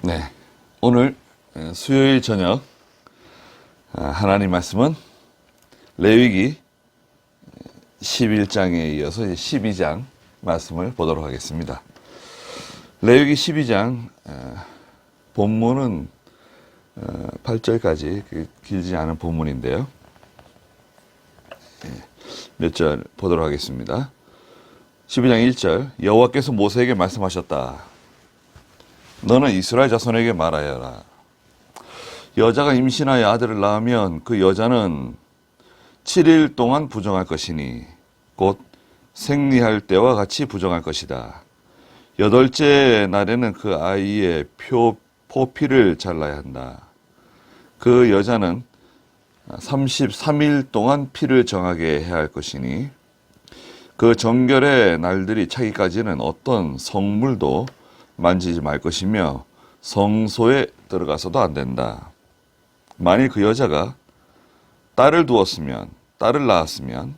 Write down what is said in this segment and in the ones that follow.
네, 오늘 수요일 저녁 하나님 말씀은 레위기 11장에 이어서 12장 말씀을 보도록 하겠습니다. 레위기 12장 본문은 8절까지 길지 않은 본문인데요. 몇 절 보도록 하겠습니다. 12장 1절 여호와께서 모세에게 말씀하셨다. 너는 이스라엘 자손에게 말하여라. 여자가 임신하여 아들을 낳으면 그 여자는 7일 동안 부정할 것이니 곧 생리할 때와 같이 부정할 것이다. 8째 날에는 그 아이의 포피를 잘라야 한다. 그 여자는 33일 동안 피를 정하게 해야 할 것이니 그 정결의 날들이 차기까지는 어떤 성물도 만지지 말 것이며 성소에 들어가서도 안 된다. 만일 그 여자가 딸을 낳았으면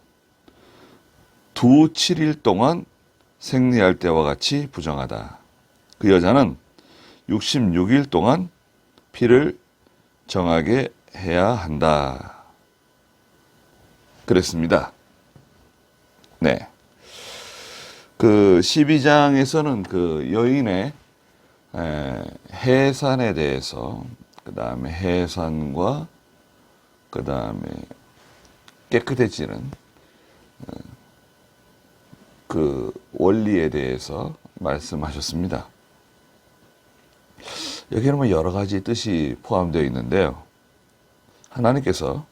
두 7일 동안 생리할 때와 같이 부정하다. 그 여자는 66일 동안 피를 정하게 해야 한다. 그랬습니다. 네. 그 12장에서는 그 여인의 해산에 대해서, 그 다음에 해산과 그 다음에 깨끗해지는 그 원리에 대해서 말씀하셨습니다. 여기는 뭐 여러 가지 뜻이 포함되어 있는데요. 하나님께서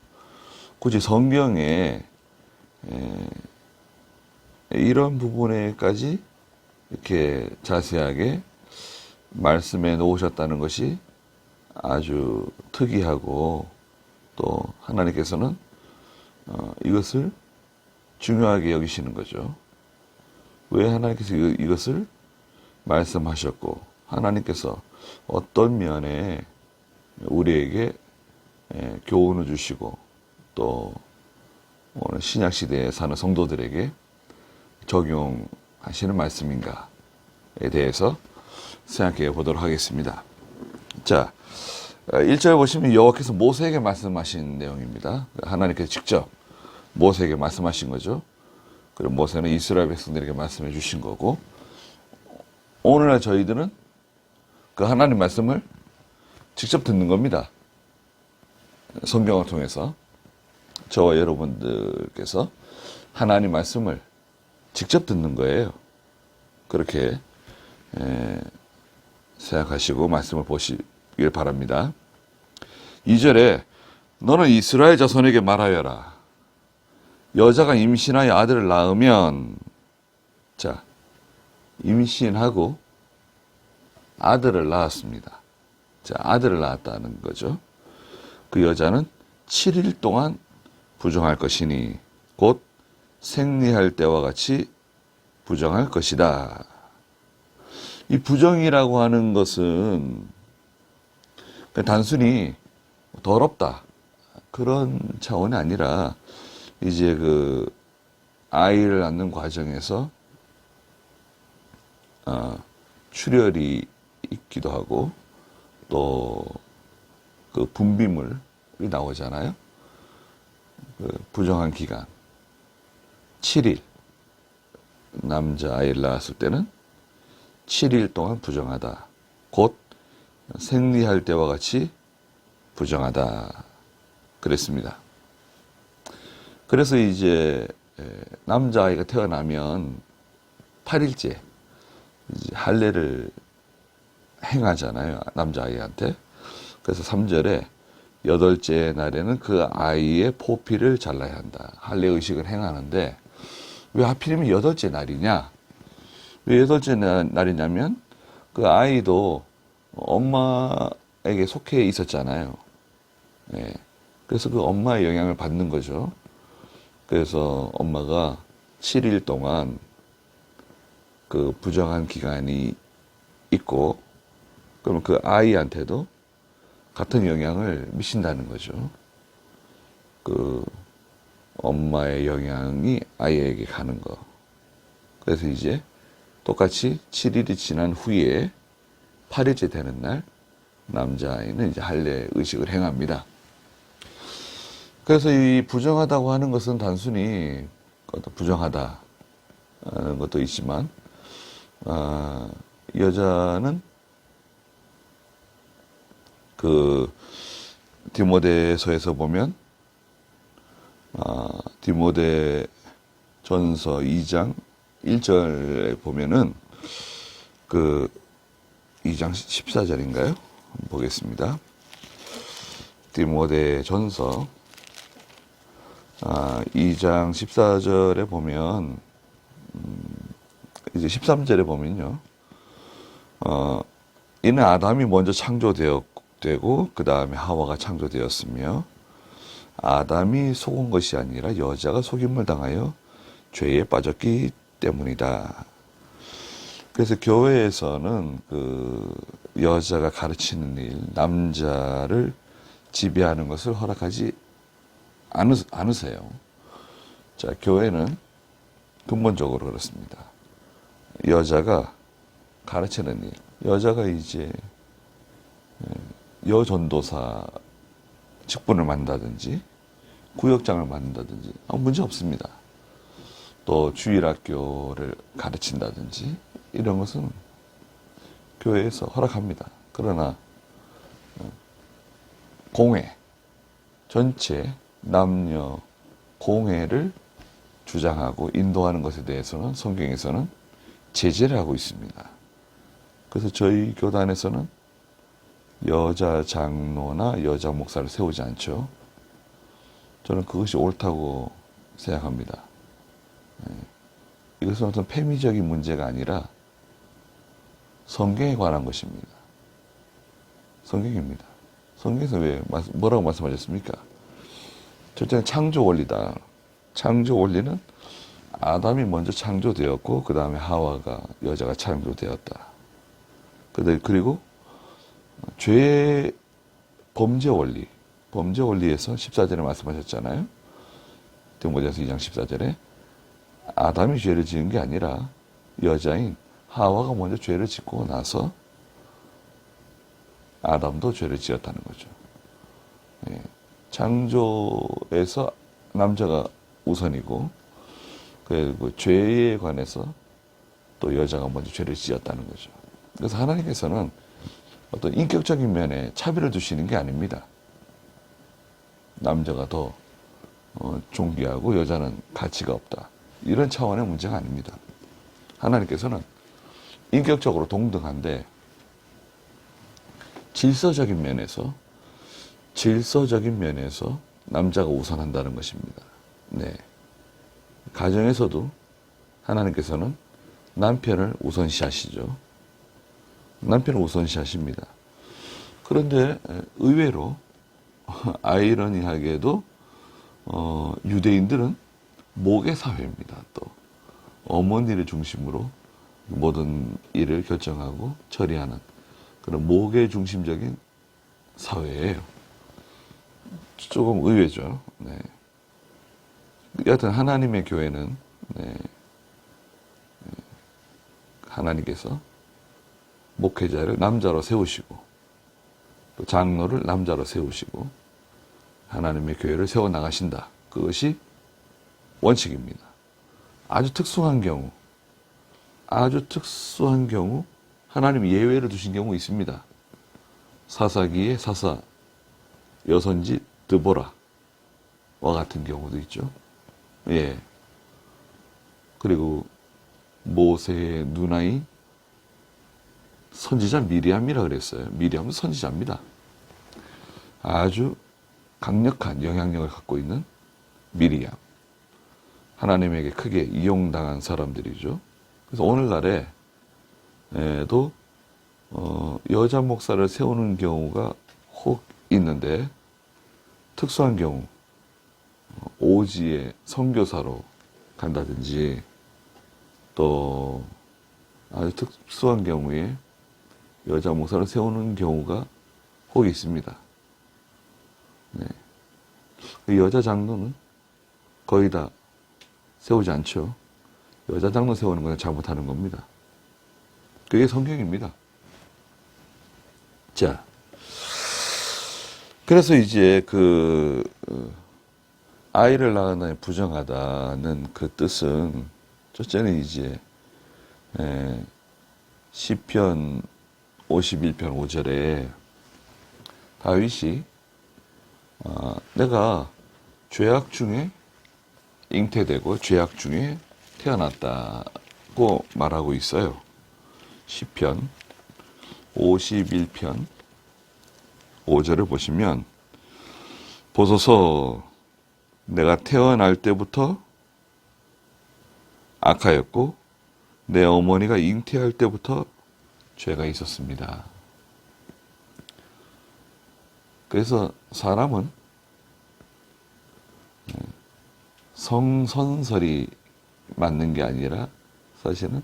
굳이 성경에 이런 부분에까지 이렇게 자세하게 말씀해 놓으셨다는 것이 아주 특이하고, 또 하나님께서는 이것을 중요하게 여기시는 거죠. 왜 하나님께서 이것을 말씀하셨고, 하나님께서 어떤 면에 우리에게 교훈을 주시고, 또 오늘 신약 시대에 사는 성도들에게 적용하시는 말씀인가에 대해서 생각해 보도록 하겠습니다. 자, 1절 보시면 여호와께서 모세에게 말씀하신 내용입니다. 하나님께서 직접 모세에게 말씀하신 거죠. 그리고 모세는 이스라엘 백성들에게 말씀해 주신 거고, 오늘날 저희들은 그 하나님 말씀을 직접 듣는 겁니다. 성경을 통해서 저와 여러분들께서 하나님 말씀을 직접 듣는 거예요. 그렇게 생각하시고 말씀을 보시길 바랍니다. 2절에 너는 이스라엘 자손에게 말하여라. 여자가 임신하여 아들을 낳으면, 자, 임신하고 아들을 낳았습니다. 자, 아들을 낳았다는 거죠. 그 여자는 7일 동안 부정할 것이니 곧 생리할 때와 같이 부정할 것이다. 이 부정이라고 하는 것은 단순히 더럽다 그런 차원이 아니라, 이제 그 아이를 낳는 과정에서 출혈이 있기도 하고, 또 그 분비물이 나오잖아요. 그 부정한 기간 7일, 남자아이를 낳았을 때는 7일 동안 부정하다. 곧 생리할 때와 같이 부정하다. 그랬습니다. 그래서 이제 남자아이가 태어나면 8일째 이제 할례를 행하잖아요. 남자아이한테. 그래서 3절에 8째 날에는 그 아이의 포피를 잘라야 한다. 할례 의식을 행하는데, 왜 하필이면 8째 날이냐? 왜 8째 날이냐면 그 아이도 엄마에게 속해 있었잖아요. 예. 그래서 그 엄마의 영향을 받는 거죠. 그래서 엄마가 7일 동안 그 부정한 기간이 있고, 그러면 그 아이한테도 같은 영향을 미친다는 거죠. 그 엄마의 영향이 아이에게 가는 거. 그래서 이제 똑같이 7일이 지난 후에 8일째 되는 날 남자아이는 이제 할례 의식을 행합니다. 그래서 이 부정하다고 하는 것은 단순히 어떤 부정하다는 것도 있지만, 여자는 그 디모데서에서 보면, 디모데 전서 2장 1절에 보면은 그 2장 14절인가요? 한번 보겠습니다. 디모데 전서 2장 14절에 보면 이제 13절에 보면요. 이는 아담이 먼저 창조되고 그 다음에 하와가 창조되었으며 아담이 속은 것이 아니라 여자가 속임을 당하여 죄에 빠졌기 때문이다. 그래서 교회에서는 그 여자가 가르치는 일, 남자를 지배하는 것을 허락하지 않으세요. 자, 교회는 근본적으로 그렇습니다. 여자가 가르치는 일, 여자가 이제 여전도사 직분을 맡는다든지 구역장을 맡는다든지 아무 문제 없습니다. 또 주일학교를 가르친다든지 이런 것은 교회에서 허락합니다. 그러나 공회, 전체 남녀 공회를 주장하고 인도하는 것에 대해서는 성경에서는 제재를 하고 있습니다. 그래서 저희 교단에서는 여자 장로나 여자 목사를 세우지 않죠. 저는 그것이 옳다고 생각합니다. 이것은 어떤 패미적인 문제가 아니라 성경에 관한 것입니다. 성경입니다. 성경에서 뭐라고 말씀하셨습니까? 첫째는 창조 원리다. 창조 원리는 아담이 먼저 창조되었고 그 다음에 하와가 여자가 창조되었다. 그리고 죄의 범죄 원리, 범죄 원리에서 14절에 말씀하셨잖아요. 디모데전서 2장 14절에 아담이 죄를 지은 게 아니라 여자인 하와가 먼저 죄를 짓고 나서 아담도 죄를 지었다는 거죠. 창조에서 남자가 우선이고 그리고 죄에 관해서 또 여자가 먼저 죄를 지었다는 거죠. 그래서 하나님께서는 어떤 인격적인 면에 차별을 두시는 게 아닙니다. 남자가 더 존귀하고 여자는 가치가 없다. 이런 차원의 문제가 아닙니다. 하나님께서는 인격적으로 동등한데 질서적인 면에서 남자가 우선한다는 것입니다. 네. 가정에서도 하나님께서는 남편을 우선시하시죠. 남편을 우선시하십니다. 그런데 의외로 아이러니하게도 유대인들은 모계 사회입니다. 또 어머니를 중심으로 모든 일을 결정하고 처리하는 그런 모계 중심적인 사회예요. 조금 의외죠. 네. 여하튼 하나님의 교회는 하나님께서 목회자를 남자로 세우시고 또 장로를 남자로 세우시고 하나님의 교회를 세워나가신다. 그것이 원칙입니다. 아주 특수한 경우 하나님이 예외를 두신 경우 있습니다. 사사기의 사사 여선지 드보라와 같은 경우도 있죠. 예. 그리고 모세의 누나인 선지자 미리암이라 그랬어요. 미리암은 선지자입니다. 아주 강력한 영향력을 갖고 있는 미리암. 하나님에게 크게 이용당한 사람들이죠. 그래서 오늘날에도 여자 목사를 세우는 경우가 혹 있는데 특수한 경우 오지의 선교사로 간다든지 또 아주 특수한 경우에 여자 목사를 세우는 경우가 혹 있습니다. 네. 여자 장로는 거의 다 세우지 않죠. 여자 장로 세우는 건 잘못하는 겁니다. 그게 성경입니다. 자, 그래서 이제 아이를 낳은 다음에 부정하다는 그 뜻은 첫째는 이제 시편 51편 5절에 다윗이 내가 죄악 중에 잉태되고 죄악 중에 태어났다고 말하고 있어요. 시편 51편 5절을 보시면 보소서 내가 태어날 때부터 악하였고 내 어머니가 잉태할 때부터 죄가 있었습니다. 그래서 사람은 성선설이 맞는 게 아니라 사실은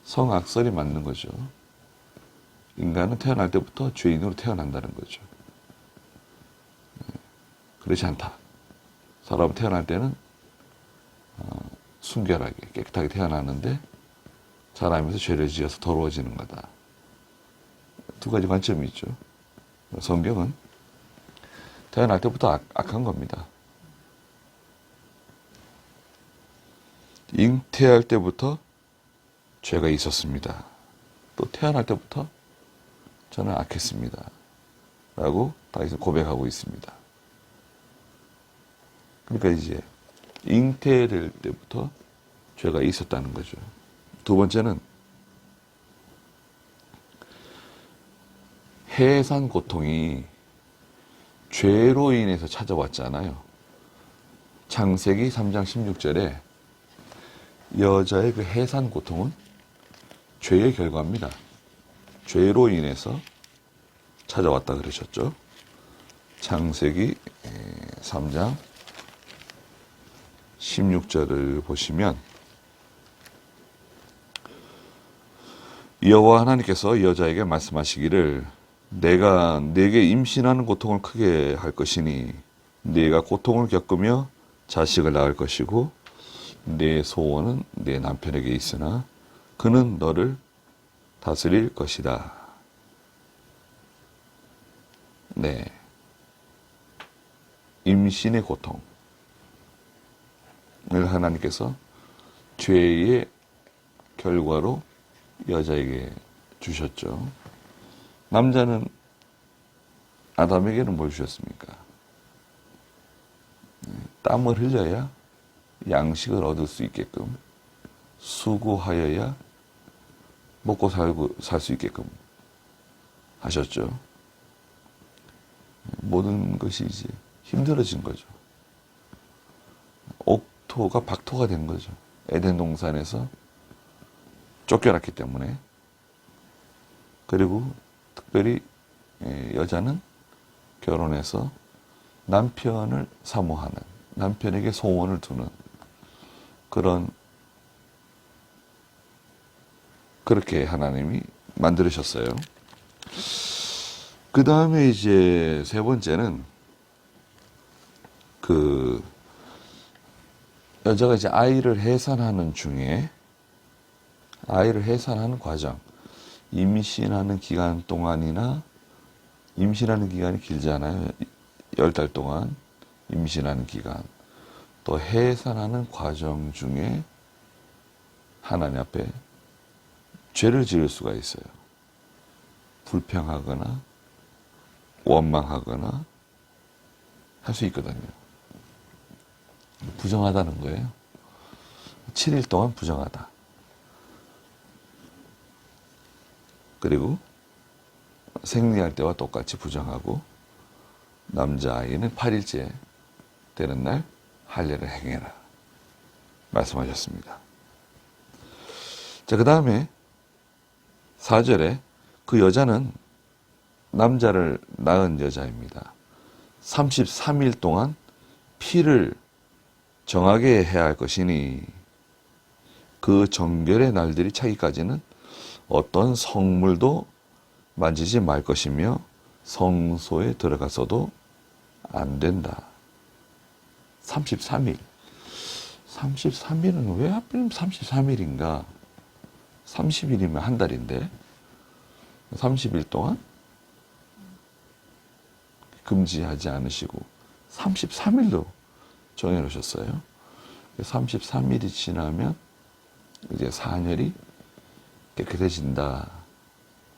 성악설이 맞는 거죠. 인간은 태어날 때부터 죄인으로 태어난다는 거죠. 그렇지 않다. 사람은 태어날 때는 순결하게 깨끗하게 태어나는데 자라면서 죄를 지어서 더러워지는 거다. 두 가지 관점이 있죠. 성경은 태어날 때부터 악한 겁니다. 잉태할 때부터 죄가 있었습니다. 또 태어날 때부터 저는 악했습니다. 라고 다윗은 고백하고 있습니다. 그러니까 이제 잉태될 때부터 죄가 있었다는 거죠. 두 번째는 해산 고통이 죄로 인해서 찾아왔잖아요. 창세기 3장 16절에 여자의 그 해산 고통은 죄의 결과입니다. 죄로 인해서 찾아왔다 그러셨죠. 창세기 3장 16절을 보시면 여호와 하나님께서 여자에게 말씀하시기를 내가 네게 임신하는 고통을 크게 할 것이니 네가 고통을 겪으며 자식을 낳을 것이고 네 소원은 네 남편에게 있으나 그는 너를 다스릴 것이다. 네. 임신의 고통을 하나님께서 죄의 결과로 여자에게 주셨죠. 남자는 아담에게는 뭘 주셨습니까? 땀을 흘려야 양식을 얻을 수 있게끔, 수고하여야 먹고 살고 살 수 있게끔 하셨죠. 모든 것이 이제 힘들어진 거죠. 옥토가 박토가 된 거죠. 에덴 동산에서 쫓겨났기 때문에. 그리고 특별히 여자는 결혼해서 남편을 사모하는, 남편에게 소원을 두는 그렇게 하나님이 만들으셨어요. 그 다음에 이제 세 번째는 여자가 이제 아이를 해산하는 중에 아이를 해산하는 과정, 임신하는 기간 동안이나 임신하는 기간이 길잖아요. 10달 동안 임신하는 기간, 또 해산하는 과정 중에 하나님 앞에 죄를 지을 수가 있어요. 불평하거나 원망하거나 할 수 있거든요. 부정하다는 거예요. 7일 동안 부정하다. 그리고 생리할 때와 똑같이 부정하고 남자아이는 8일째 되는 날 할례를 행해라 말씀하셨습니다. 자, 그 다음에 4절에 그 여자는 남자를 낳은 여자입니다. 33일 동안 피를 정하게 해야 할 것이니 그 정결의 날들이 차기까지는 어떤 성물도 만지지 말 것이며 성소에 들어가서도 안 된다. 33일. 33일은 왜 하필 33일인가? 30일이면 한 달인데 30일 동안 금지하지 않으시고 33일로 정해놓으셨어요. 33일이 지나면 이제 사녀리 깨끗해진다.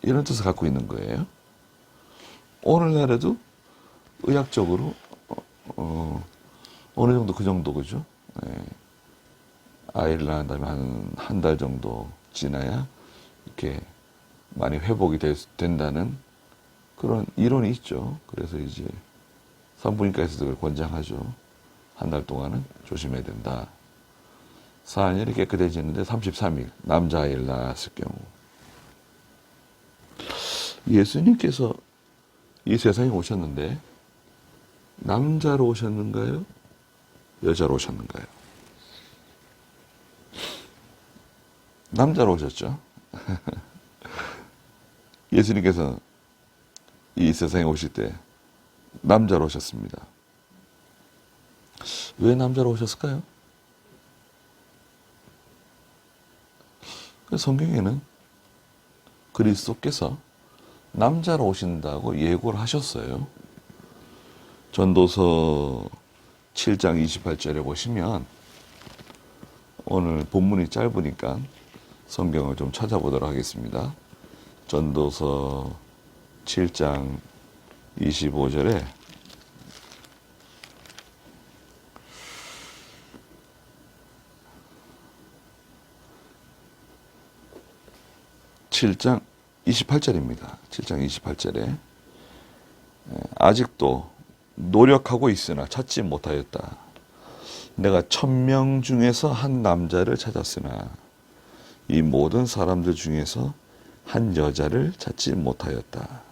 이런 뜻을 갖고 있는 거예요. 오늘날에도 의학적으로 어느 정도 그 정도 그죠? 예. 아이를 낳은 다음에 한 달 정도 지나야 이렇게 많이 회복이 된다는 그런 이론이 있죠. 그래서 이제 산부인과에서도 그걸 권장하죠. 한 달 동안은 조심해야 된다. 사녀리 깨끗해지는데 33일, 남자아이를 낳았을 경우. 예수님께서 이 세상에 오셨는데, 남자로 오셨는가요? 여자로 오셨는가요? 남자로 오셨죠. 예수님께서 이 세상에 오실 때 남자로 오셨습니다. 왜 남자로 오셨을까요? 성경에는 그리스도께서 남자로 오신다고 예고를 하셨어요. 전도서 7장 28절에 보시면, 오늘 본문이 짧으니까 성경을 좀 찾아보도록 하겠습니다. 전도서 7장 25절에 (7장 28절입니다) 7장 28절에 아직도 노력하고 있으나 찾지 못하였다. 내가 1000명 중에서 한 남자를 찾았으나 이 모든 사람들 중에서 한 여자를 찾지 못하였다.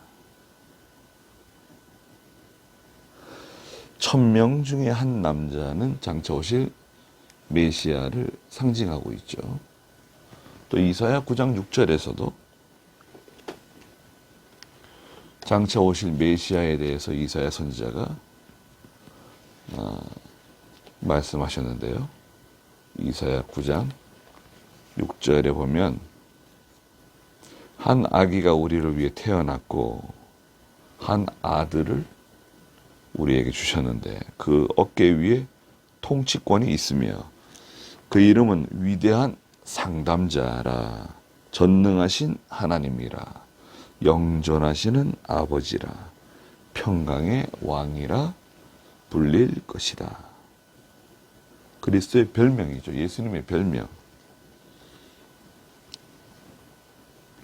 1000명 중에 한 남자는 장차 오실 메시아를 상징하고 있죠. 또 이사야 9장 6절에서도 장차 오실 메시아에 대해서 이사야 선지자가 말씀하셨는데요. 이사야 9장 6절에 보면, 한 아기가 우리를 위해 태어났고 한 아들을 우리에게 주셨는데 그 어깨 위에 통치권이 있으며 그 이름은 위대한 상담자라, 전능하신 하나님이라, 영존하시는 아버지라, 평강의 왕이라 불릴 것이다. 그리스도의 별명이죠. 예수님의 별명.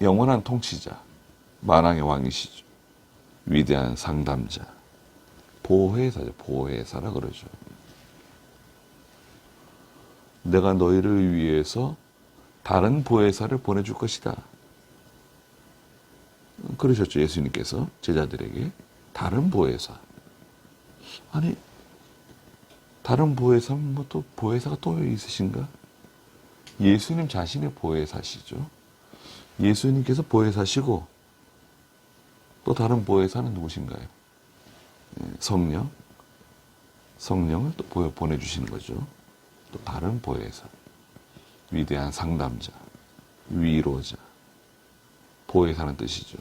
영원한 통치자, 만왕의 왕이시죠. 위대한 상담자, 보혜사죠. 보혜사라 그러죠. 내가 너희를 위해서 다른 보혜사를 보내줄 것이다. 그러셨죠. 예수님께서 제자들에게. 다른 보혜사. 아니, 다른 보혜사는 뭐 또 보혜사가 또 있으신가? 예수님 자신의 보혜사시죠. 예수님께서 보혜사시고 또 다른 보혜사는 누구신가요? 성령. 성령을 또 보내주시는 거죠. 또 다른 보혜사. 위대한 상담자, 위로자, 보혜사는 뜻이죠.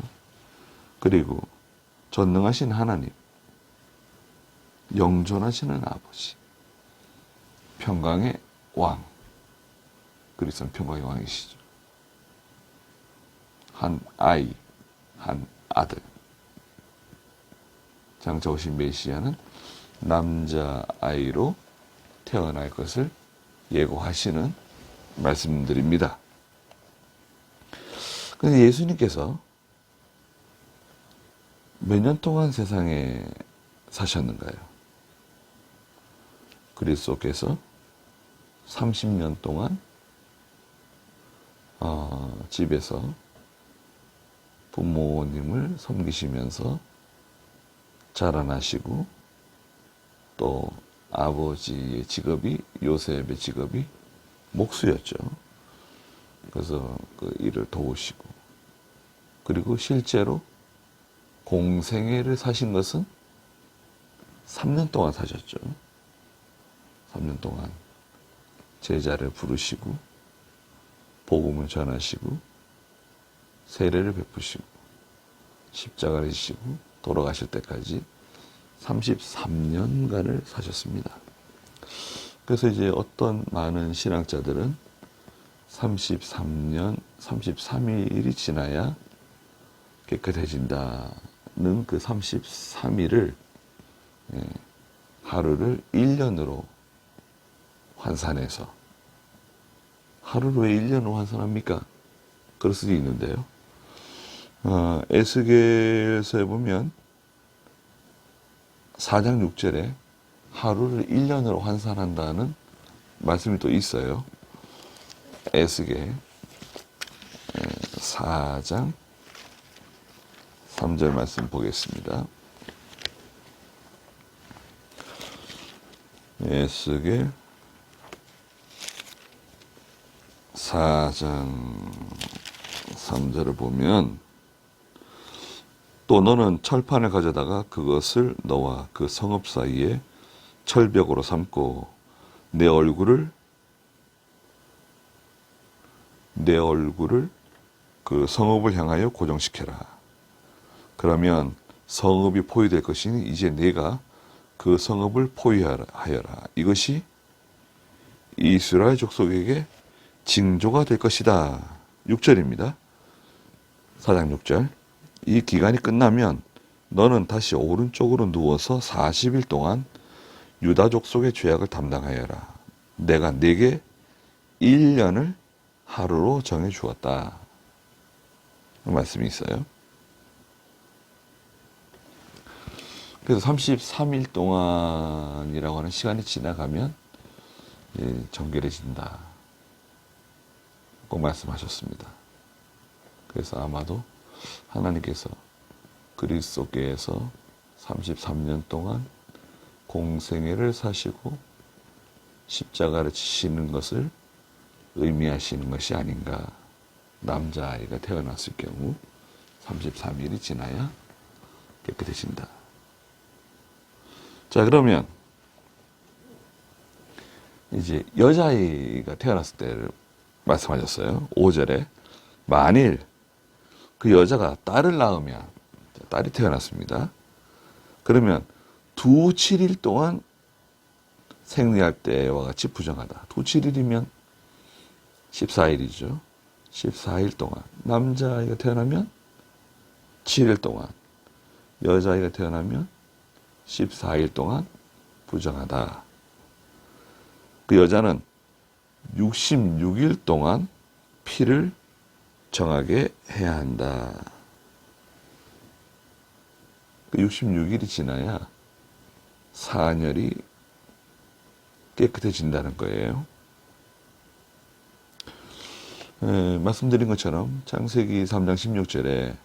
그리고 전능하신 하나님, 영존하시는 아버지, 평강의 왕. 그리스도는 평강의 왕이시죠. 한 아이, 한 아들. 장차 오신 메시아는 남자아이로 태어날 것을 예고하시는 말씀드립니다. 그런데 예수님께서 몇 년 동안 세상에 사셨는가요? 그리스도께서 30년 동안 집에서 부모님을 섬기시면서 자라나시고, 또 아버지의 직업이, 요셉의 직업이 목수였죠. 그래서 그 일을 도우시고, 그리고 실제로 공생애를 사신 것은 3년 동안 사셨죠. 3년 동안 제자를 부르시고 복음을 전하시고 세례를 베푸시고 십자가를 지시고 돌아가실 때까지 33년간을 사셨습니다. 그래서 이제 어떤 많은 신학자들은 33년, 33일이 지나야 깨끗해진다는 그 33일을, 하루를 1년으로 환산해서, 하루를 왜 1년으로 환산합니까? 그럴 수도 있는데요. 에스겔서에 보면 4장 6절에 하루를 1년으로 환산한다는 말씀이 또 있어요. 에스겔 4장 3절 말씀 보겠습니다. 에스겔 4장 3절을 보면, 또 너는 철판을 가져다가 그것을 너와 그 성읍 사이에 철벽으로 삼고 내 얼굴을 그 성읍을 향하여 고정시켜라. 그러면 성읍이 포위될 것이니 이제 네가 그 성읍을 포위하여라. 이것이 이스라엘 족속에게 징조가 될 것이다. 6절입니다. 4장 6절. 이 기간이 끝나면 너는 다시 오른쪽으로 누워서 40일 동안 유다 족속의 죄악을 담당하여라. 내가 네게 1년을 하루로 정해 주었다. 말씀이 있어요. 그래서 33일 동안이라고 하는 시간이 지나가면 정결해진다. 꼭 말씀하셨습니다. 그래서 아마도 하나님께서 그리스도께서 33년 동안 공생애를 사시고 십자가를 지시는 것을 의미하시는 것이 아닌가. 남자아이가 태어났을 경우 33일이 지나야 깨끗해진다. 자, 그러면 이제 여자아이가 태어났을 때를 말씀하셨어요. 5절에 만일 그 여자가 딸을 낳으면, 딸이 태어났습니다. 그러면 두 7일 동안 생리할 때와 같이 부정하다. 두 7일이면 14일이죠. 14일 동안. 남자아이가 태어나면 7일 동안, 여자아이가 태어나면 14일 동안 부정하다. 그 여자는 66일 동안 피를 정하게 해야 한다. 66일이 지나야 사녀리 깨끗해진다는 거예요. 말씀드린 것처럼 창세기 3장 16절에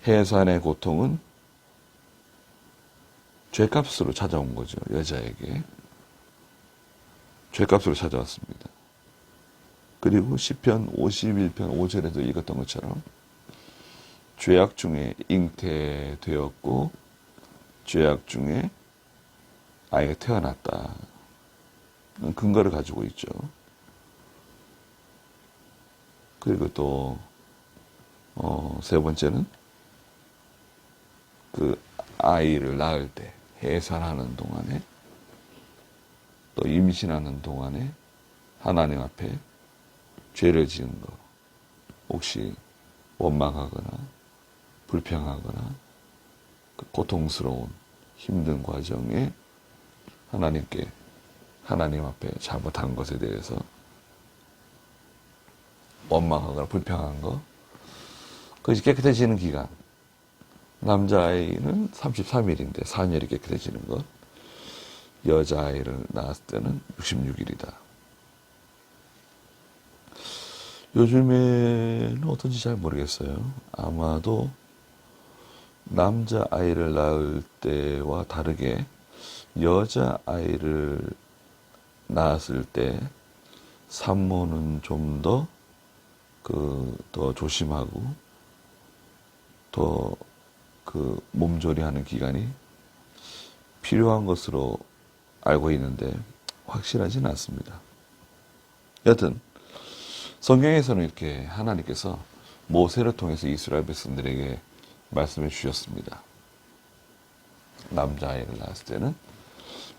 해산의 고통은 죄값으로 찾아온 거죠. 여자에게. 죄값으로 찾아왔습니다. 그리고 시편 51편 5절에도 읽었던 것처럼 죄악 중에 잉태되었고 죄악 중에 아이가 태어났다. 근거를 가지고 있죠. 그리고 또 세 번째는 그 아이를 낳을 때 해산하는 동안에 또 임신하는 동안에 하나님 앞에 죄를 지은 거, 혹시 원망하거나 불평하거나 그 고통스러운 힘든 과정에 하나님 앞에 잘못한 것에 대해서 원망하거나 불평한 거, 그것이 깨끗해지는 기간. 남자아이는 33일인데 사녀리 깨끗해지는 것, 여자아이를 낳았을 때는 66일이다. 요즘에는 어떤지 잘 모르겠어요. 아마도 남자아이를 낳을 때와 다르게 여자아이를 낳았을 때 산모는 좀 더 조심하고 더 그 몸조리하는 기간이 필요한 것으로 알고 있는데 확실하지는 않습니다. 여튼 성경에서는 이렇게 하나님께서 모세를 통해서 이스라엘 백성들에게 말씀해 주셨습니다. 남자아이를 낳았을 때는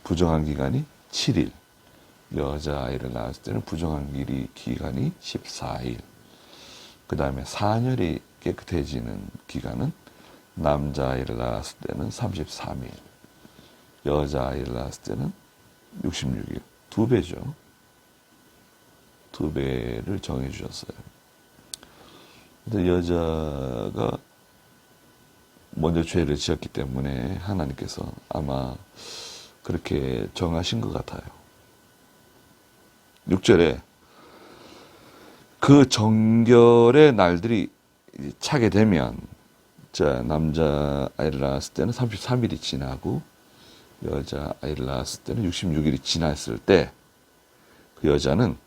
부정한 기간이 7일, 여자아이를 낳았을 때는 부정한 기간이 14일, 그 다음에 산혈이 깨끗해지는 기간은 남자아이를 낳았을 때는 33일, 여자아이를 낳았을 때는 66일. 2배죠. 2배를 정해 주셨어요. 근데 여자가 먼저 죄를 지었기 때문에 하나님께서 아마 그렇게 정하신 것 같아요. 6절에 그 정결의 날들이 차게 되면, 자, 남자아이를 낳았을 때는 33일이 지나고 여자아이를 낳았을 때는 66일이 지났을 때 그 여자는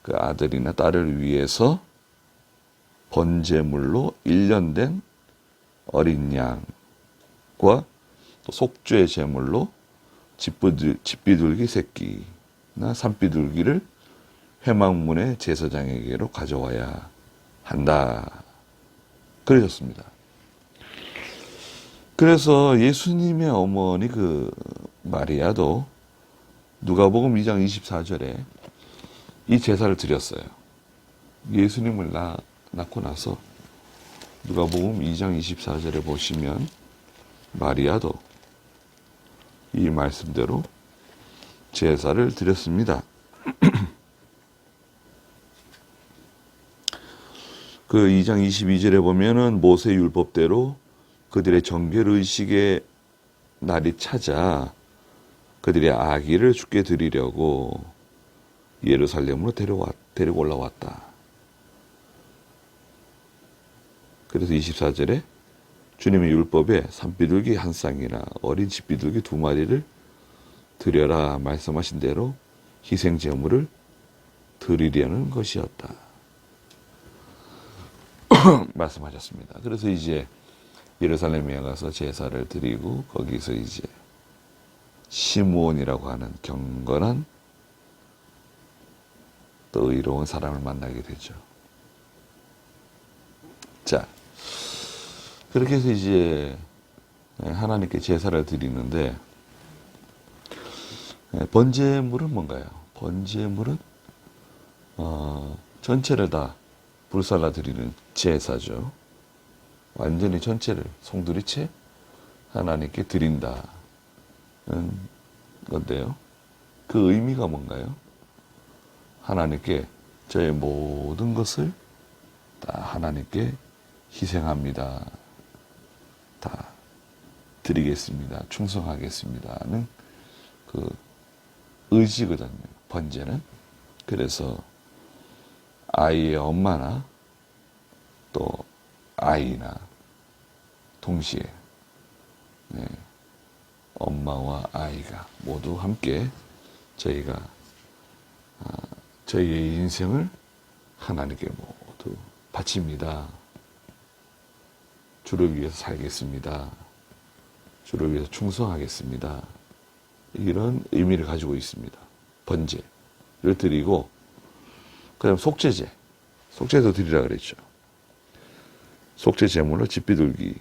그 아들이나 딸을 위해서 번제물로 1년 된 어린 양과 또 속죄 제물로 집비둘기 새끼나 산비둘기를 회막문의 제사장에게로 가져와야 한다. 그러셨습니다. 그래서 예수님의 어머니 그 마리아도 누가복음 2장 24절에 이 제사를 드렸어요. 예수님을 낳고 나서 누가복음 2장 24절에 보시면 마리아도 이 말씀대로 제사를 드렸습니다. 그 2장 22절에 보면은 모세 율법대로 그들의 정결의식의 날이 찾아 그들의 아기를 주께 드리려고 예루살렘으로 데리고 올라왔다. 그래서 24절에 주님의 율법에 산비둘기 한 쌍이나 어린 집비둘기 2마리를 드려라 말씀하신 대로 희생 제물을 드리려는 것이었다. 말씀하셨습니다. 그래서 이제 예루살렘에 가서 제사를 드리고 거기서 이제 시므온이라고 하는 경건한 또 의로운 사람을 만나게 되죠. 자, 그렇게 해서 이제 하나님께 제사를 드리는데, 번제물은 뭔가요? 번제물은 전체를 다 불살라 드리는 제사죠. 완전히 전체를 송두리째 하나님께 드린다는 건데요. 그 의미가 뭔가요? 하나님께 저의 모든 것을 다 하나님께 희생합니다. 다 드리겠습니다. 충성하겠습니다는 그 의지거든요. 번제는. 그래서 아이의 엄마나 또 아이나 동시에 엄마와 아이가 모두 함께 저희가 저희의 인생을 하나님께 모두 바칩니다. 주를 위해서 살겠습니다. 주를 위해서 충성하겠습니다. 이런 의미를 가지고 있습니다. 번제를 드리고, 그 다음 속죄도 드리라 그랬죠. 속죄 제물로 집비둘기,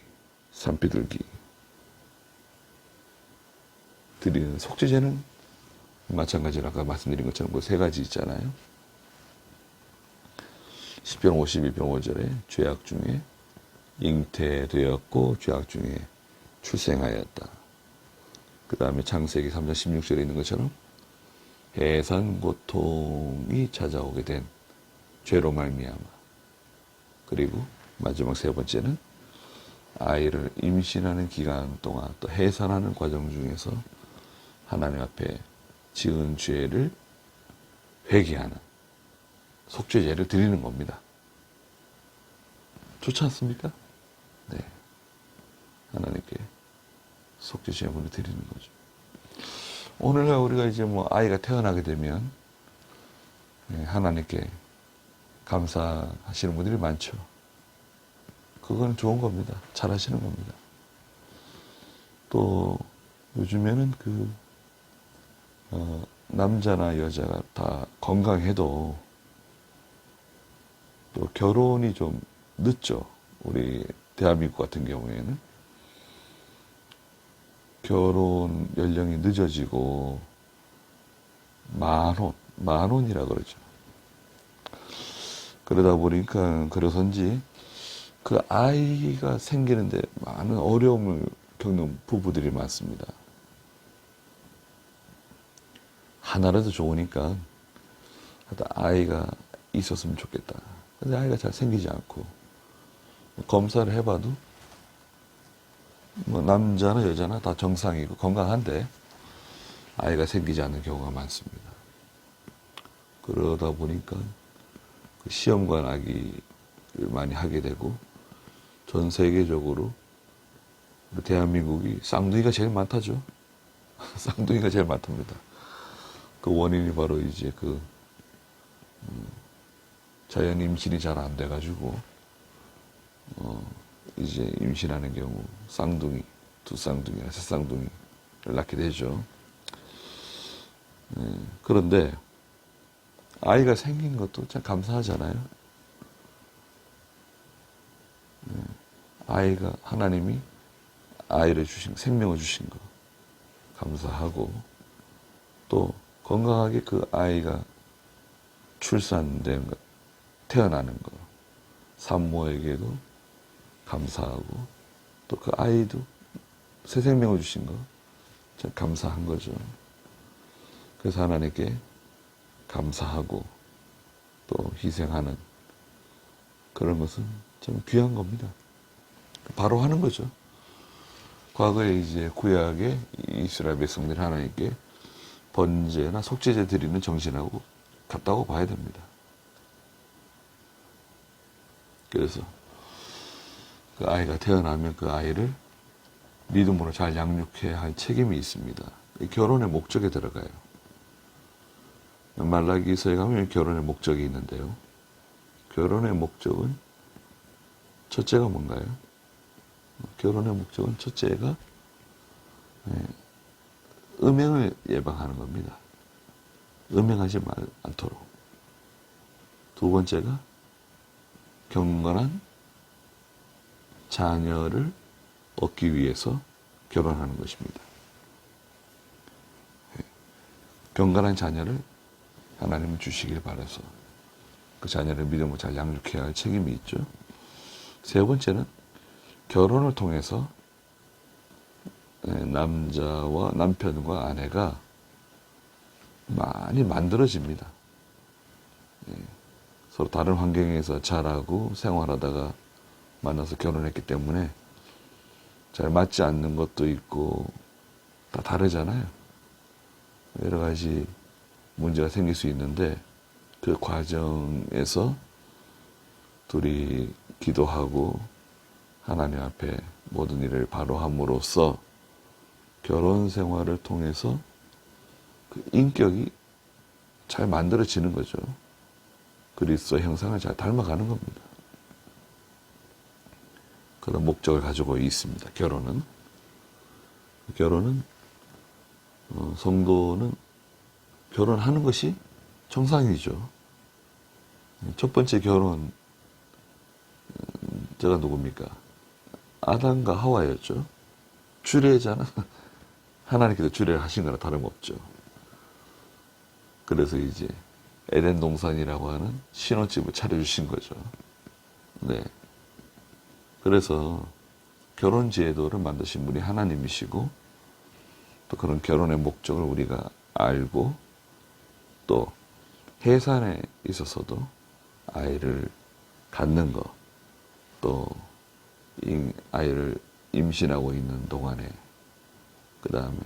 산비둘기 드리는 속죄제는 마찬가지로 아까 말씀드린 것처럼 그 3가지 있잖아요. 시편 52편 5절에 죄악 중에 잉태되었고 죄악 중에 출생하였다. 그 다음에 창세기 3장 16절에 있는 것처럼 해산 고통이 찾아오게 된 죄로 말미암아. 그리고 마지막 3번째는 아이를 임신하는 기간 동안 또 해산하는 과정 중에서 하나님 앞에 지은 죄를 회개하는 속죄제를 드리는 겁니다. 좋지 않습니까? 네. 하나님께 속죄 제물을 드리는 거죠. 오늘날 우리가 이제 뭐 아이가 태어나게 되면 하나님께 감사하시는 분들이 많죠. 그건 좋은 겁니다. 잘 하시는 겁니다. 또 요즘에는 남자나 여자가 다 건강해도 또 결혼이 좀 늦죠. 우리 대한민국 같은 경우에는 결혼 연령이 늦어지고 만혼이라 그러죠. 그러다 보니까 그래서인지 그 아이가 생기는데 많은 어려움을 겪는 부부들이 많습니다. 하나라도 좋으니까 아이가 있었으면 좋겠다. 근데 아이가 잘 생기지 않고 검사를 해봐도 뭐 남자나 여자나 다 정상이고 건강한데 아이가 생기지 않는 경우가 많습니다. 그러다 보니까 그 시험관 아기를 많이 하게 되고 전 세계적으로 대한민국이 쌍둥이가 제일 많다죠. 쌍둥이가 제일 많답니다. 그 원인이 바로 이제 자연 임신이 잘 안 돼가지고 이제 임신하는 경우 쌍둥이, 두 쌍둥이나 세 쌍둥이를 낳게 되죠. 그런데 아이가 생긴 것도 참 감사하잖아요. 아이가 하나님이 아이를 주신 생명을 주신 거 감사하고 또 건강하게 그 아이가 출산된 거 태어나는 거 산모에게도 감사하고 또 그 아이도 새 생명을 주신 거 참 감사한 거죠. 그래서 하나님께 감사하고 또 희생하는 그런 것은 참 귀한 겁니다. 바로 하는 거죠. 과거에 이제 구약의 이스라엘 백성들이 하나님께 번제나 속죄제 드리는 정신하고 같다고 봐야 됩니다. 그래서 그 아이가 태어나면 그 아이를 믿음으로 잘 양육해야 할 책임이 있습니다. 결혼의 목적에 들어가요. 말라기서에 가면 결혼의 목적이 있는데요. 결혼의 목적은 첫째가 뭔가요? 결혼의 목적은 첫째가 음행을 예방하는 겁니다. 음행하지 않도록. 두 번째가 경건한 자녀를 얻기 위해서 결혼하는 것입니다. 경건한 자녀를 하나님은 주시길 바라서 그 자녀를 믿음으로 잘 양육해야 할 책임이 있죠. 세 번째는 결혼을 통해서 남자와 남편과 아내가 많이 만들어집니다. 서로 다른 환경에서 자라고 생활하다가 만나서 결혼했기 때문에 잘 맞지 않는 것도 있고 다 다르잖아요. 여러 가지 문제가 생길 수 있는데 그 과정에서 둘이 기도하고 하나님 앞에 모든 일을 바로 함으로써 결혼 생활을 통해서 그 인격이 잘 만들어지는 거죠. 그리스도 형상을 잘 닮아가는 겁니다. 그런 목적을 가지고 있습니다. 결혼은 성도는 결혼하는 것이 정상이죠. 첫 번째 결혼 제가 누굽니까? 아담과 하와였죠. 주례자는 하나님께서 주례를 하신 거나 다름없죠. 그래서 이제 에덴 동산이라고 하는 신혼집을 차려주신 거죠. 네. 그래서 결혼 제도를 만드신 분이 하나님이시고 또 그런 결혼의 목적을 우리가 알고 또 해산에 있어서도 아이를 갖는 것, 또 아이를 임신하고 있는 동안에 그 다음에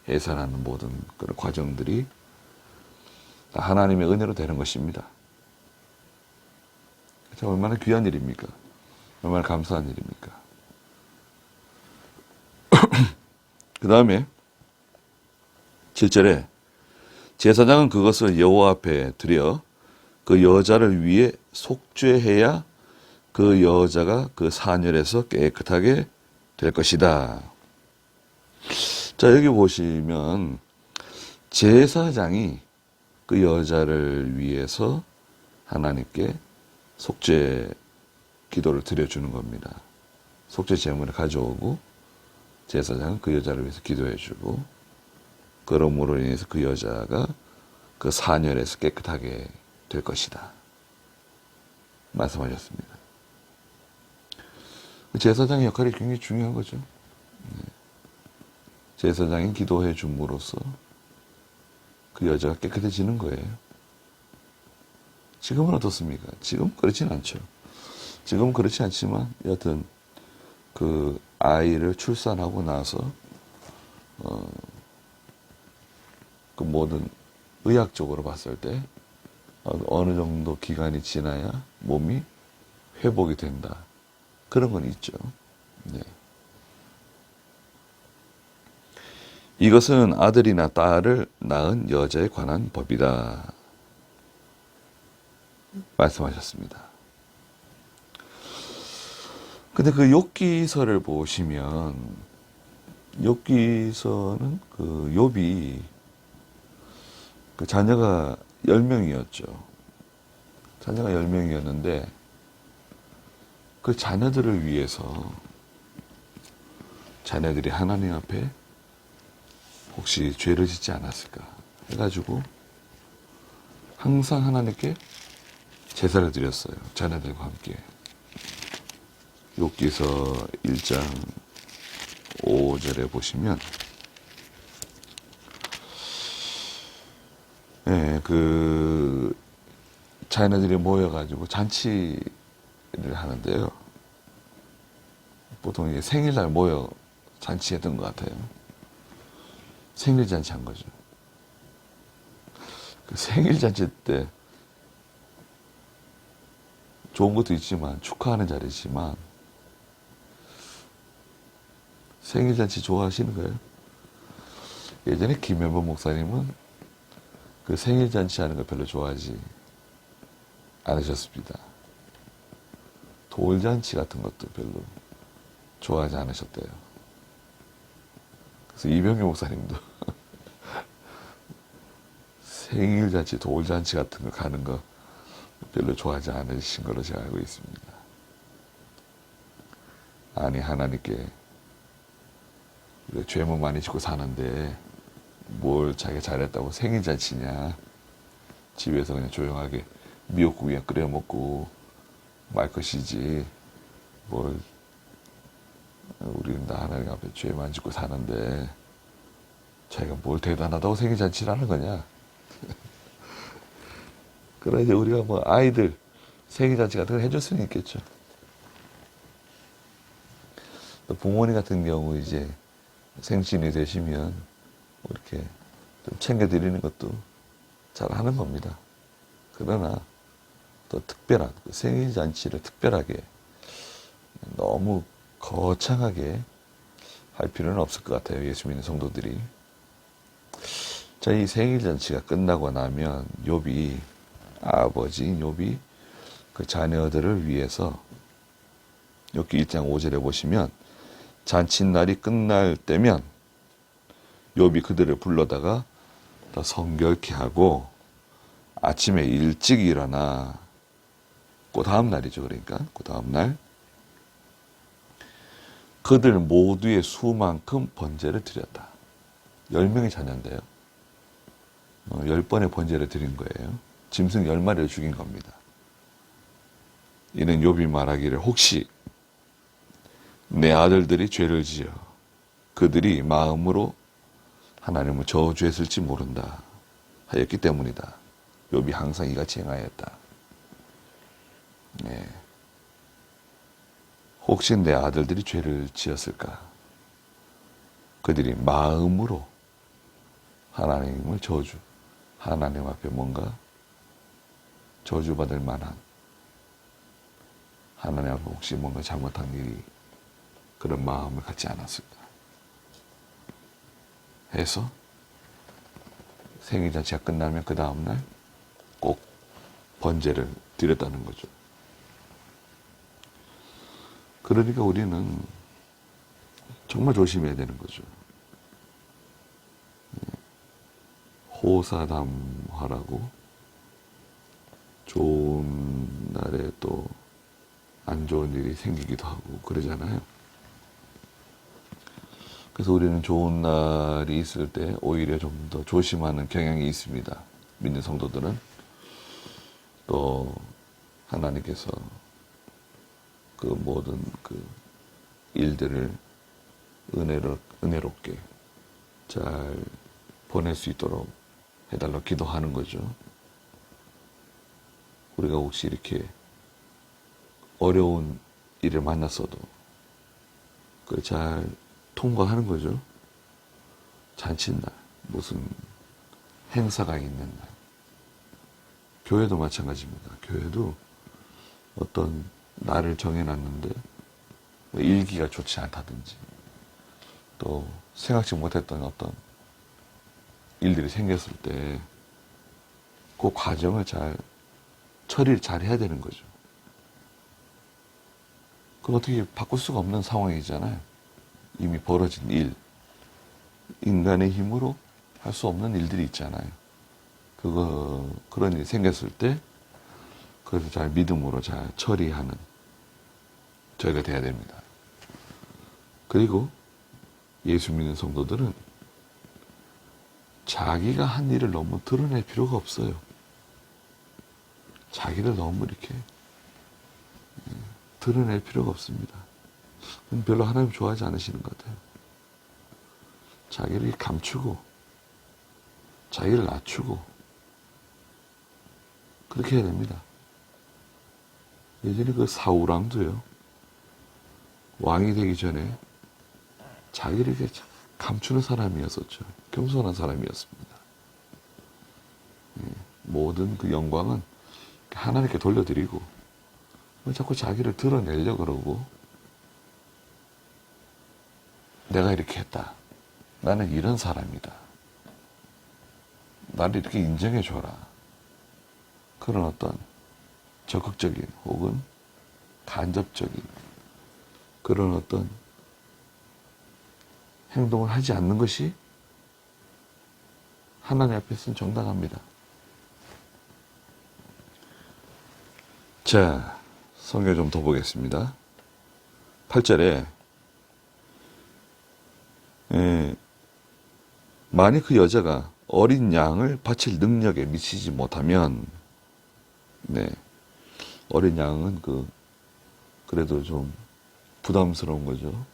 해산하는 모든 그런 과정들이 다 하나님의 은혜로 되는 것입니다. 참 얼마나 귀한 일입니까? 얼마나 감사한 일입니까? 그 다음에 7절에 제사장은 그것을 여호와 앞에 드려 그 여자를 위해 속죄해야 그 여자가 그 산열에서 깨끗하게 될 것이다. 자, 여기 보시면 제사장이 그 여자를 위해서 하나님께 속죄 기도를 드려주는 겁니다. 속죄 제물을 가져오고 제사장은 그 여자를 위해서 기도해주고 그러므로 인해서 그 여자가 그 산열에서 깨끗하게 될 것이다 말씀하셨습니다. 제사장의 역할이 굉장히 중요한 거죠. 제사장이 기도해 줌으로써 그 여자가 깨끗해지는 거예요. 지금은 어떻습니까? 지금 그렇진 않죠. 지금은 그렇지 않지만 여하튼 그 아이를 출산하고 나서 그 모든 의학적으로 봤을 때 어느 정도 기간이 지나야 몸이 회복이 된다. 그런 건 있죠. 네. 이것은 아들이나 딸을 낳은 여자에 관한 법이다 말씀하셨습니다. 근데 그 욥기서를 보시면 욥기서는 그 욥이 그 자녀가 10명이었죠. 자녀가 10명이었는데 그 자녀들을 위해서 자녀들이 하나님 앞에 혹시 죄를 짓지 않았을까 해가지고 항상 하나님께 제사를 드렸어요. 자녀들과 함께. 욥기서 1장 5절에 보시면 그 자녀들이 모여가지고 잔치를 하는데요. 보통 이게 생일날 모여 잔치했던 것 같아요. 생일 잔치 한 거죠. 그 생일 잔치 때 좋은 것도 있지만 축하하는 자리지만 생일 잔치 좋아하시는 거예요? 예전에 김현범 목사님은 그 생일 잔치 하는 거 별로 좋아하지 않으셨습니다. 돌잔치 같은 것도 별로 좋아하지 않으셨대요. 그래서 이병규 목사님도 생일 잔치, 돌잔치 같은 거 가는 거 별로 좋아하지 않으신 걸로 제가 알고 있습니다. 아니 하나님께 죄만 많이 짓고 사는데 뭘 자기가 잘했다고 생일 잔치냐. 집에서 그냥 조용하게 미역국 그냥 끓여 먹고 말 것이지 뭘 우리는 다 하나님 앞에 죄만 짓고 사는데 자기가 뭘 대단하다고 생일 잔치를 하는 거냐. 그러나 이제 우리가 뭐 아이들 생일 잔치 같은 거 해줄 수는 있겠죠. 또 부모님 같은 경우 이제 생신이 되시면 이렇게 좀 챙겨드리는 것도 잘 하는 겁니다. 그러나 또 특별한 그 생일 잔치를 특별하게 너무 거창하게 할 필요는 없을 것 같아요. 예수 믿는 성도들이. 자, 이 생일 잔치가 끝나고 나면 욥이 아버지인 욥이 그 자녀들을 위해서 욥기 1장 5절에 보시면 잔칫날이 끝날 때면 욥이 그들을 불러다가 더 성결케 하고 아침에 일찍 일어나 그 다음 날이죠. 그러니까 그 다음 날 그들 모두의 수만큼 번제를 드렸다. 10명의 자녀인데요. 10번의 번제를 드린 거예요. 짐승 10마리를 죽인 겁니다. 이는 욥이 말하기를 혹시 내 아들들이 죄를 지어 그들이 마음으로 하나님을 저주했을지 모른다 하였기 때문이다. 욥이 항상 이같이 행하였다. 네. 혹시 내 아들들이 죄를 지었을까? 그들이 마음으로 하나님을 하나님 앞에 뭔가 저주받을 만한 하나님 앞에 혹시 뭔가 잘못한 일이 그런 마음을 갖지 않았을까 해서 생일잔치가 끝나면 그 다음날 꼭 번제를 드렸다는 거죠. 그러니까 우리는 정말 조심해야 되는 거죠. 호사담화라고 좋은 날에 또 안 좋은 일이 생기기도 하고 그러잖아요. 그래서 우리는 좋은 날이 있을 때 오히려 좀 더 조심하는 경향이 있습니다. 믿는 성도들은. 또 하나님께서 그 모든 그 일들을 은혜롭게 잘 보낼 수 있도록 해달라고 기도하는 거죠. 우리가 혹시 이렇게 어려운 일을 만났어도 그걸 잘 통과하는 거죠. 잔칫날, 무슨 행사가 있는 날. 교회도 마찬가지입니다. 교회도 어떤 날을 정해놨는데 일기가 좋지 않다든지 또 생각지 못했던 어떤 일들이 생겼을 때 그 과정을 처리를 잘 해야 되는 거죠. 그걸 어떻게 바꿀 수가 없는 상황이잖아요. 이미 벌어진 일. 인간의 힘으로 할 수 없는 일들이 있잖아요. 그런 일이 생겼을 때, 그것을 잘 믿음으로 잘 처리하는 저희가 돼야 됩니다. 그리고 예수 믿는 성도들은 자기가 한 일을 너무 드러낼 필요가 없어요. 자기를 너무 이렇게 드러낼 필요가 없습니다. 별로 하나님 좋아하지 않으시는 것 같아요. 자기를 감추고 자기를 낮추고 그렇게 해야 됩니다. 예전에 그 사우랑도요, 왕이 되기 전에 자기를 이렇게 감추는 사람이었었죠. 겸손한 사람이었습니다. 모든 그 영광은 하나님께 돌려드리고 자꾸 자기를 드러내려고 그러고 내가 이렇게 했다. 나는 이런 사람이다. 나를 이렇게 인정해줘라. 그런 어떤 적극적인 혹은 간접적인 그런 어떤 행동을 하지 않는 것이 하나님 앞에서는 정당합니다. 자, 성경 좀 더 보겠습니다. 8절에 만약 그 여자가 어린 양을 바칠 능력에 미치지 못하면, 어린 양은 그래도 좀 부담스러운 거죠.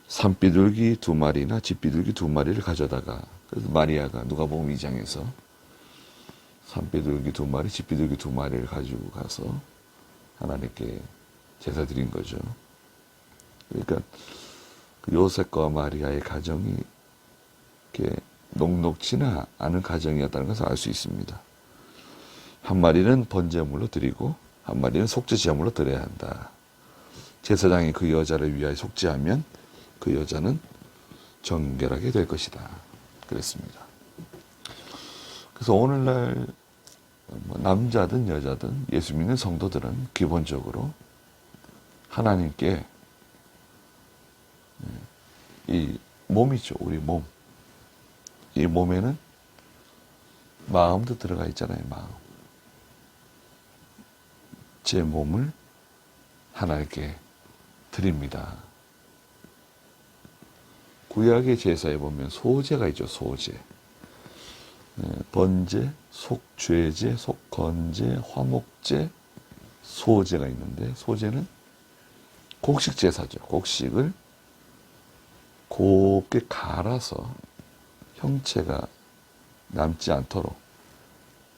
산비둘기 2마리나 집비둘기 2마리를 가져다가, 그래서 마리아가 누가복음 2장에서 산비둘기 2마리, 집비둘기 2마리를 가지고 가서 하나님께 제사 드린 거죠. 그러니까 요셉과 마리아의 가정이 이렇게 녹록지는 않은 가정이었다는 것을 알 수 있습니다. 한 마리는 번제물로 드리고 한 마리는 속죄 제물로 드려야 한다. 제사장이 그 여자를 위하여 속죄하면 그 여자는 정결하게 될 것이다. 그랬습니다. 그래서 오늘날 남자든 여자든 예수 믿는 성도들은 기본적으로 하나님께 이 몸이죠. 우리 몸. 이 몸에는 마음도 들어가 있잖아요. 마음. 제 몸을 하나님께 드립니다. 구약의 제사에 보면 소제가 있죠. 소제. 번제, 속죄제, 속건제, 화목제, 소제가 있는데, 소제는 곡식 제사죠. 곡식을 곱게 갈아서 형체가 남지 않도록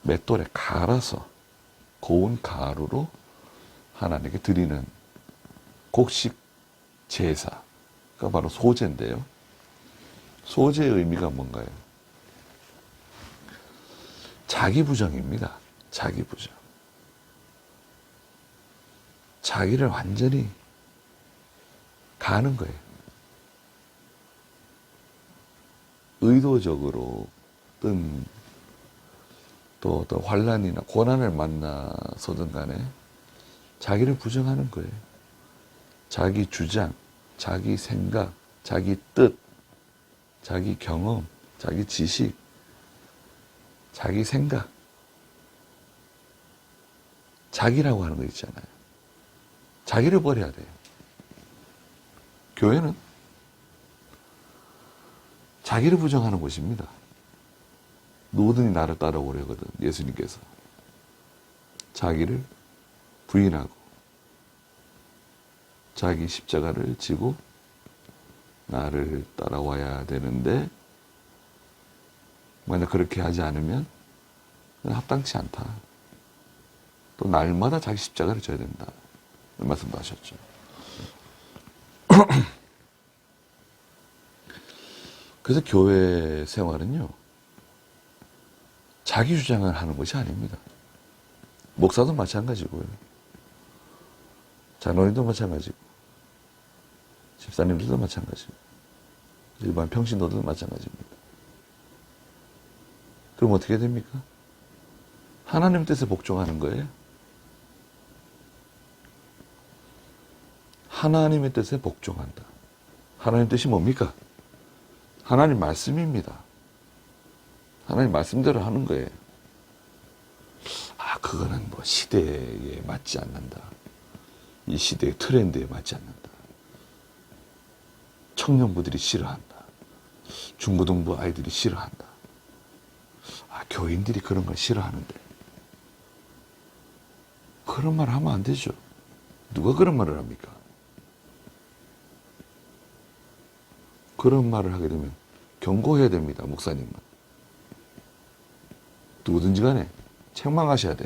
맷돌에 갈아서 고운 가루로 하나님께 드리는 곡식 제사가 바로 소제인데요. 소제의 의미가 뭔가요? 자기 부정입니다. 자기 부정. 자기를 완전히 가는 거예요. 의도적으로 또 어떤 환난이나 고난을 만나서든 간에 자기를 부정하는 거예요. 자기 주장, 자기 생각, 자기 뜻, 자기 경험, 자기 지식, 자기 생각, 자기라고 하는 거 있잖아요. 자기를 버려야 돼요. 교회는 자기를 부정하는 곳입니다. 누구든지 나를 따라오려거든 예수님께서. 자기를 부인하고 자기 십자가를 지고 나를 따라와야 되는데 만약 그렇게 하지 않으면 합당치 않다. 또 날마다 자기 십자가를 져야 된다. 말씀도 하셨죠. 그래서 교회 생활은요, 자기 주장을 하는 것이 아닙니다. 목사도 마찬가지고요. 장로님도 마찬가지고, 집사님들도 마찬가지고, 일반 평신도들도 마찬가지입니다. 그럼 어떻게 됩니까? 하나님 뜻에 복종하는 거예요. 하나님의 뜻에 복종한다. 하나님 뜻이 뭡니까? 하나님 말씀입니다. 하나님 말씀대로 하는 거예요. 아, 그거는 뭐 시대에 맞지 않는다. 이 시대의 트렌드에 맞지 않는다. 청년부들이 싫어한다. 중고등부 아이들이 싫어한다. 아, 교인들이 그런 걸 싫어하는데. 그런 말 하면 안 되죠. 누가 그런 말을 합니까? 그런 말을 하게 되면 경고해야 됩니다. 목사님은. 누구든지 간에 책망하셔야 돼.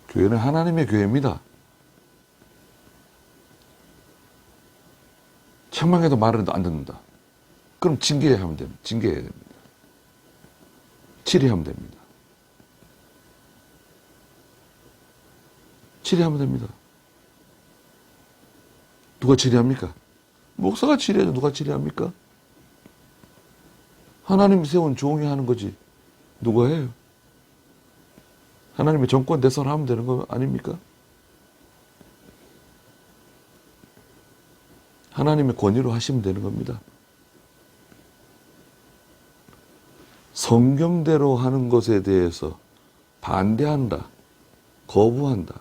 교회는 하나님의 교회입니다. 책망해도 말을 안 듣는다. 그럼 징계해야 하면 됩니다. 징계해야 됩니다. 치리하면 됩니다. 치리하면 됩니다. 누가 치리합니까? 목사가 치리하죠. 누가 치리합니까? 하나님이 세운 종이 하는 거지. 누가 해요? 하나님의 정권 대선을 하면 되는 거 아닙니까? 하나님의 권위로 하시면 되는 겁니다. 성경대로 하는 것에 대해서 반대한다. 거부한다.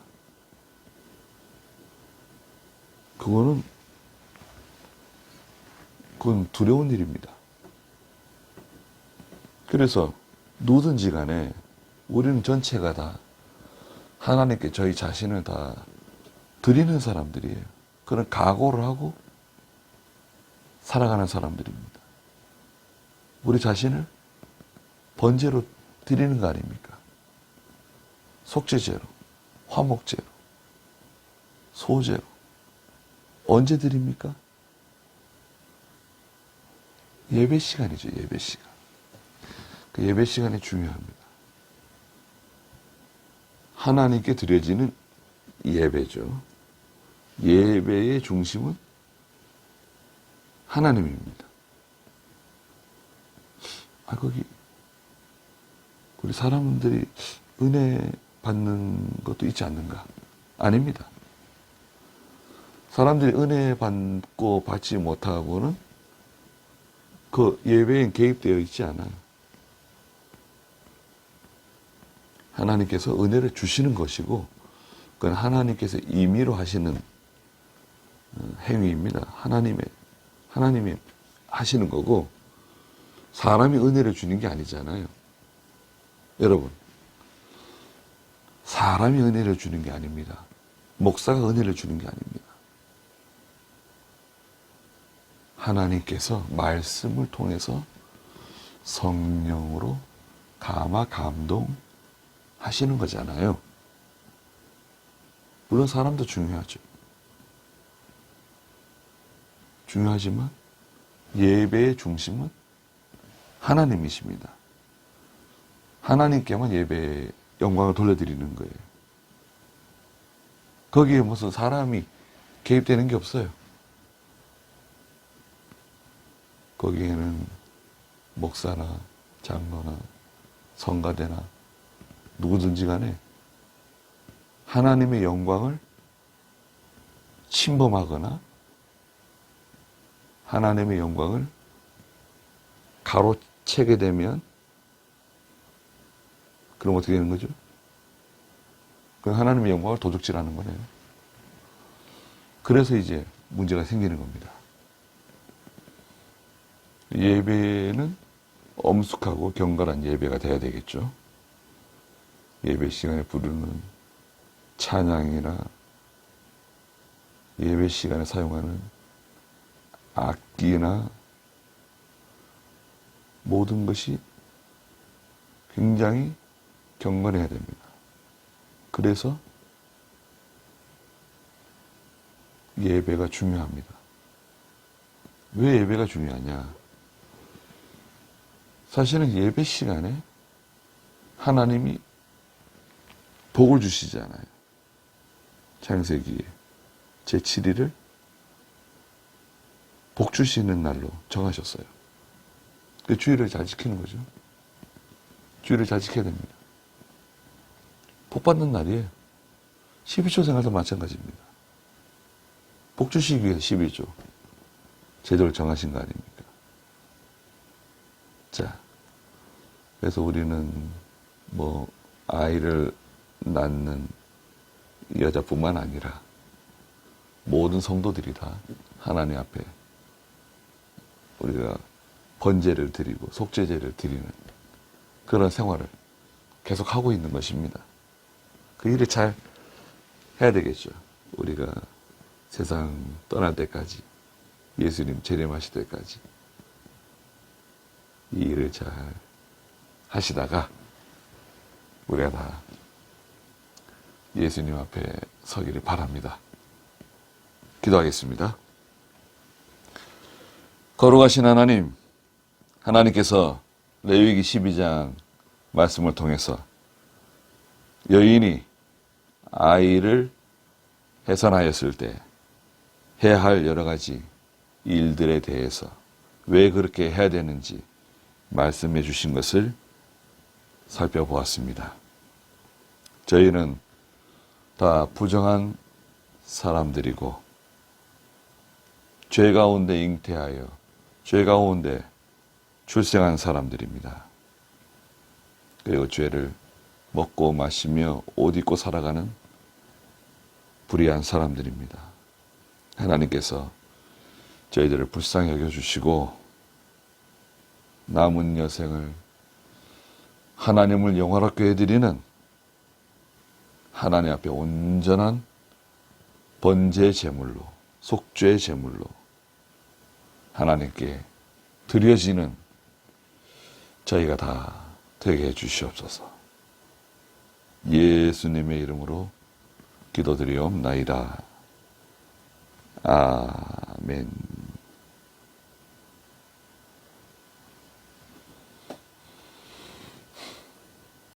그건 두려운 일입니다. 그래서 누구든지 간에 우리는 전체가 다 하나님께 저희 자신을 다 드리는 사람들이에요. 그런 각오를 하고 살아가는 사람들입니다. 우리 자신을 번제로 드리는 거 아닙니까? 속죄제로, 화목제로, 소제로. 언제 드립니까? 예배 시간이죠, 예배 시간. 그 예배 시간이 중요합니다. 하나님께 드려지는 예배죠. 예배의 중심은 하나님입니다. 아, 거기, 우리 사람들이 은혜 받는 것도 있지 않는가? 아닙니다. 사람들이 은혜 받고 받지 못하고는 그 예배에 개입되어 있지 않아요. 하나님께서 은혜를 주시는 것이고, 그건 하나님께서 임의로 하시는 행위입니다. 하나님이 하시는 거고, 사람이 은혜를 주는 게 아니잖아요. 여러분, 사람이 은혜를 주는 게 아닙니다. 목사가 은혜를 주는 게 아닙니다. 하나님께서 말씀을 통해서 성령으로 감동하시는 거잖아요. 물론 사람도 중요하죠. 중요하지만 예배의 중심은 하나님이십니다. 하나님께만 예배의 영광을 돌려드리는 거예요. 거기에 무슨 사람이 개입되는 게 없어요. 거기에는 목사나 장로나 성가대나 누구든지 간에 하나님의 영광을 침범하거나 하나님의 영광을 가로채게 되면 그럼 어떻게 되는 거죠? 그럼 하나님의 영광을 도둑질하는 거네요. 그래서 이제 문제가 생기는 겁니다. 예배는 엄숙하고 경건한 예배가 돼야 되겠죠. 예배 시간에 부르는 찬양이나 예배 시간에 사용하는 악기나 모든 것이 굉장히 경건해야 됩니다. 그래서 예배가 중요합니다. 왜 예배가 중요하냐? 사실은 예배 시간에 하나님이 복을 주시잖아요. 창세기 제7일을 복 주시는 날로 정하셨어요. 그 주일을 잘 지키는 거죠. 주일을 잘 지켜야 됩니다. 복 받는 날이에요. 12조 생활도 마찬가지입니다. 복 주시기 위해서 12조 제도를 정하신 거 아닙니까? 자, 그래서 우리는 뭐 아이를 낳는 여자뿐만 아니라 모든 성도들이 다 하나님 앞에 우리가 번제를 드리고 속죄제를 드리는 그런 생활을 계속 하고 있는 것입니다. 그 일을 잘 해야 되겠죠. 우리가 세상 떠날 때까지, 예수님 재림하실 때까지 이 일을 잘 하시다가 우리가 다 예수님 앞에 서기를 바랍니다. 기도하겠습니다. 거룩하신 하나님, 하나님께서 레위기 12장 말씀을 통해서 여인이 아이를 해산하였을 때 해야 할 여러 가지 일들에 대해서 왜 그렇게 해야 되는지 말씀해 주신 것을 살펴보았습니다. 저희는 다 부정한 사람들이고 죄 가운데 잉태하여 죄 가운데 출생한 사람들입니다. 그리고 죄를 먹고 마시며 옷 입고 살아가는 불의한 사람들입니다. 하나님께서 저희들을 불쌍히 여겨주시고 남은 여생을 하나님을 영화롭게 해드리는 하나님 앞에 온전한 번제 제물로, 속죄 제물로 하나님께 드려지는 저희가 다 되게 해주시옵소서. 예수님의 이름으로 기도드리옵나이다. 아멘.